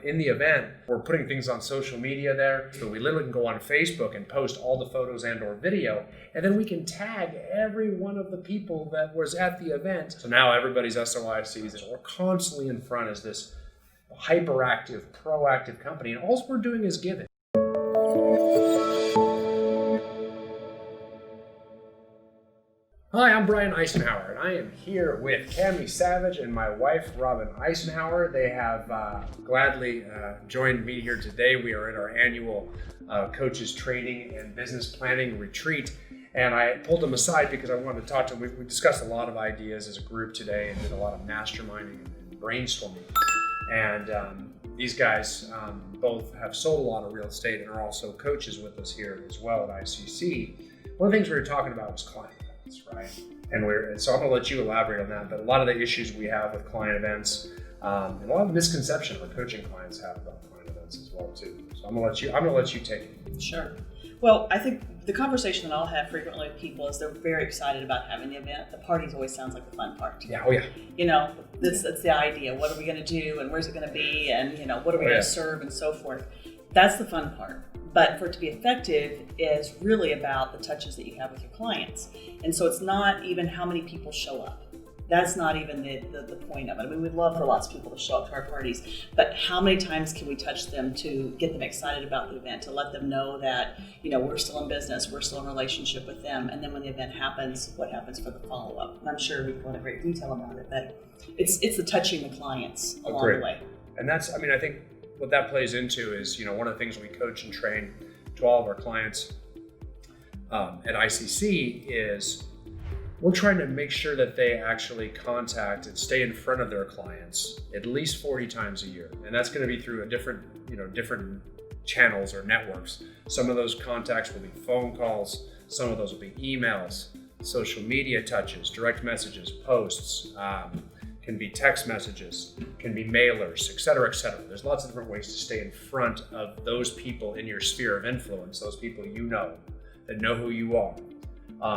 In the event, we're putting things on social media there, so we literally can go on Facebook and post all the photos and or video, and then we can tag every one of the people that was at the event. So now everybody's SOI sees it. We're constantly in front as this hyperactive, proactive company, and all we're doing is giving. Hi, I'm Brian Icenhower, and I am here with Cami Savage and my wife, Robin Icenhower. They have gladly joined me here today. We are at our annual coaches training and business planning retreat, and I pulled them aside because I wanted to talk to them. We discussed a lot of ideas as a group today and did a lot of masterminding and brainstorming. And these guys both have sold a lot of real estate and are also coaches with us here as well at ICC. One of the things we were talking about was client events, right? And so I'm going to let you elaborate on that. But a lot of the issues we have with client events, and a lot of misconception our coaching clients have about client events as well too. So I'm going to let you take it. Sure. Well, I think the conversation that I'll have frequently with people is they're very excited about having the event. The parties always sounds like the fun part. Yeah. Oh yeah. You know, that's the idea. What are we going to do, and where's it going to be, and what are we going to serve, and so forth. That's the fun part. But for it to be effective is really about the touches that you have with your clients. And so it's not even how many people show up. That's not even the point of it. I mean, we'd love for lots of people to show up to our parties, but how many times can we touch them to get them excited about the event, to let them know that, we're still in business, we're still in a relationship with them, and then when the event happens, what happens for the follow-up? And I'm sure we can go into great detail about it, but it's the touching the clients along the way. And that's, I think what that plays into is, one of the things we coach and train to all of our clients at ICC is we're trying to make sure that they actually contact and stay in front of their clients at least 40 times a year. And that's going to be through a different channels or networks. Some of those contacts will be phone calls. Some of those will be emails, social media touches, direct messages, posts, can be text messages, can be mailers, et cetera, et cetera. There's lots of different ways to stay in front of those people in your sphere of influence, those people that know who you are.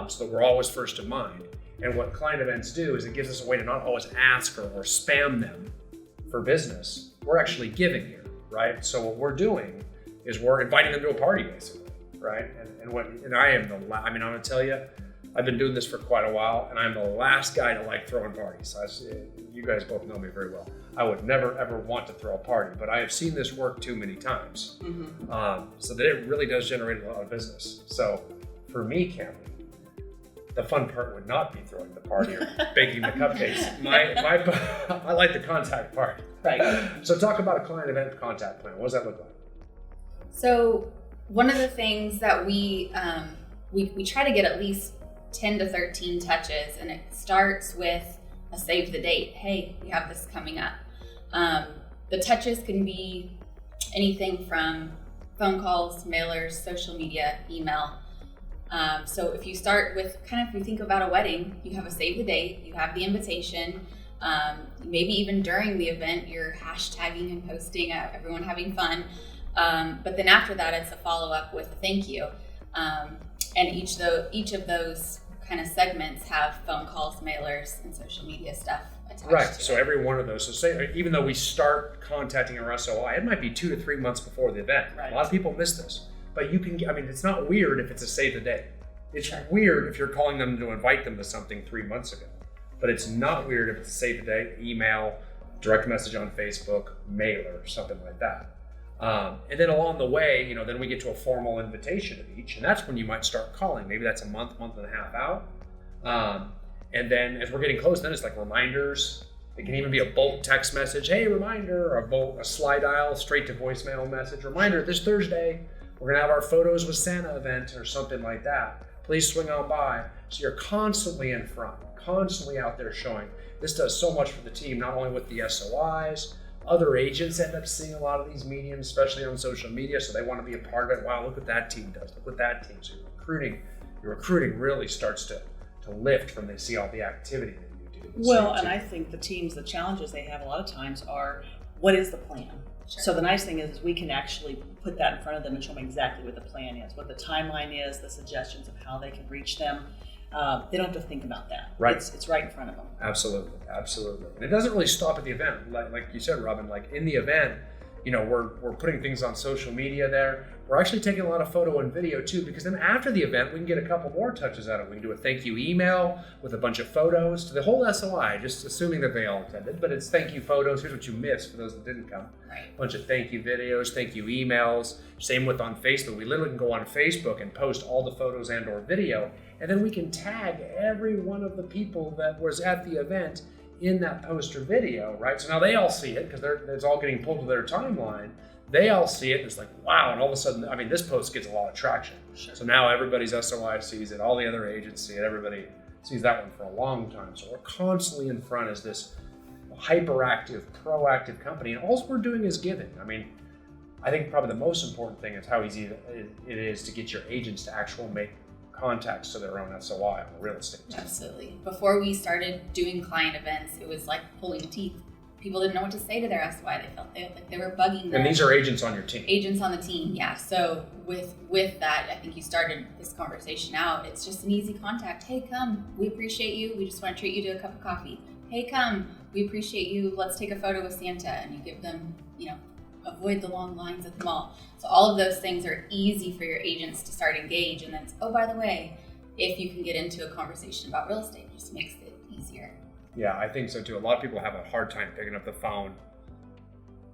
So that we're always first in mind. And what client events do is it gives us a way to not always ask or spam them for business. We're actually giving here, right? So what we're doing is we're inviting them to a party, basically, right? And I am I'm going to tell you, I've been doing this for quite a while, and I'm the last guy to like throwing parties. You guys both know me very well. I would never, ever want to throw a party, but I have seen this work too many times. Mm-hmm. So that it really does generate a lot of business. So for me, Cameron, the fun part would not be throwing the party or baking the cupcakes. I like the contact part. Right. So talk about a client event contact plan. What does that look like? So one of the things that we try to get at least 10 to 13 touches, and it starts with a save the date. Hey, we have this coming up. The touches can be anything from phone calls, mailers, social media, email. So if you start with if you think about a wedding, you have a save the date, you have the invitation, maybe even during the event, you're hashtagging and posting, everyone having fun. But then after that, it's a follow-up with a thank you. And each of those kind of segments have phone calls, mailers, and social media stuff attached right. to So it. every one of those. So say, even though we start contacting our SOI, it might be 2 to 3 months before the event. Right. A lot of people miss this, but you can. It's not weird if it's a save the date. It's weird if you're calling them to invite them to something 3 months ago, but it's not weird if it's a save the date, email, direct message on Facebook, mailer, something like that. And then along the way, then we get to a formal invitation of each, and that's when you might start calling. Maybe that's a month and a half out. And then as we're getting close, then it's like reminders. It can even be a bulk text message, hey, reminder, or a slide dial, straight to voicemail message, reminder, this Thursday, we're gonna have our Photos with Santa event or something like that. Please swing on by. So you're constantly in front, constantly out there showing. This does so much for the team, not only with the SOIs. Other agents end up seeing a lot of these mediums, especially on social media, so they want to be a part of it. Wow, look what that team does. Look what that team. So your recruiting really starts to lift when they see all the activity that you do. Well, and I think the challenges they have a lot of times are, what is the plan? Sure. So the nice thing is we can actually put that in front of them and show them exactly what the plan is, what the timeline is, the suggestions of how they can reach them. They don't have to think about that. Right. It's right in front of them. Absolutely. And it doesn't really stop at the event. Like you said, Robin, like in the event, we're putting things on social media there. We're actually taking a lot of photo and video too, because then after the event, we can get a couple more touches out of it. We can do a thank you email with a bunch of photos to the whole SOI, just assuming that they all attended, but it's thank you photos. Here's what you missed for those that didn't come. Right. A bunch of thank you videos, thank you emails. Same with on Facebook. We literally can go on Facebook and post all the photos and or video, and then we can tag every one of the people that was at the event in that post or video, right? So now they all see it because it's all getting pulled to their timeline. They all see it, and it's like, wow, and all of a sudden, this post gets a lot of traction. Sure. So now everybody's SOI sees it, all the other agents see it, everybody sees that one for a long time. So we're constantly in front as this hyperactive, proactive company, and all we're doing is giving. I think probably the most important thing is how easy it is to get your agents to actually make contacts to their own SOI on the real estate team. Absolutely. Before we started doing client events, it was like pulling teeth. People didn't know what to say to their SOI. They felt like they were bugging them. And these are agents on your team. Agents on the team, yeah. So with that, I think you started this conversation out. It's just an easy contact. Hey, come. We appreciate you. We just want to treat you to a cup of coffee. Hey, come. We appreciate you. Let's take a photo with Santa. And you give them, avoid the long lines at the mall. So all of those things are easy for your agents to start engage. And then, by the way, if you can get into a conversation about real estate, it just makes it easier. Yeah, I think so too. A lot of people have a hard time picking up the phone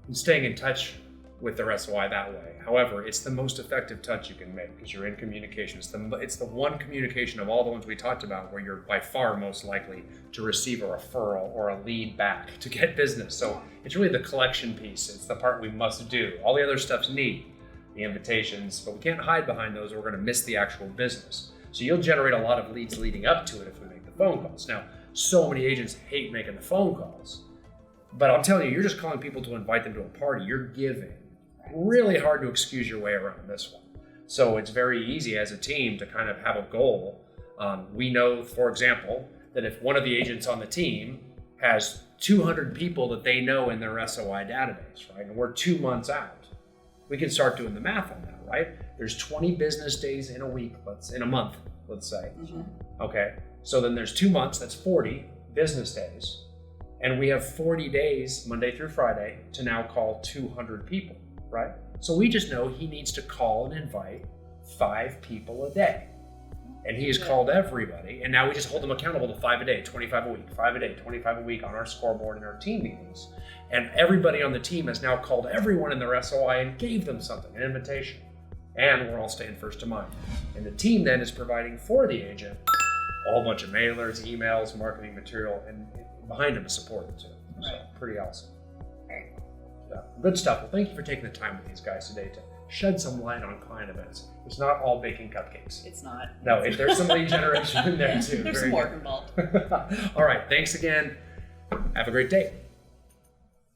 and staying in touch with their SOI that way. However, it's the most effective touch you can make because you're in communication. It's the one communication of all the ones we talked about where you're by far most likely to receive a referral or a lead back to get business. So it's really the collection piece. It's the part we must do. All the other stuff's neat, the invitations, but we can't hide behind those or we're going to miss the actual business. So you'll generate a lot of leads leading up to it if we make the phone calls. Now, so many agents hate making the phone calls, but I'm telling you, you're just calling people to invite them to a party. You're giving. Really hard to excuse your way around this one. So it's very easy as a team to kind of have a goal. We know, for example, that if one of the agents on the team has 200 people that they know in their SOI database, right, and we're 2 months out, we can start doing the math on that, right? There's 20 business days in a week, in a month, let's say. Mm-hmm. Okay, so then there's 2 months, that's 40 business days. And we have 40 days, Monday through Friday, to now call 200 people, right? So we just know he needs to call and invite 5 people a day. And he has called everybody, and now we just hold them accountable to 5 a day, 25 a week, 5 a day, 25 a week on our scoreboard and our team meetings. And everybody on the team has now called everyone in their SOI and gave them something, an invitation. And we're all staying first to mind. And the team then is providing for the agent a whole bunch of mailers, emails, marketing material, and behind them is support too. So pretty awesome. Right. Yeah, good stuff. Well, thank you for taking the time with these guys today to shed some light on client events. It's not all baking cupcakes. It's not. No, there's some lead generation in there too. There's some work involved. All right, thanks again. Have a great day.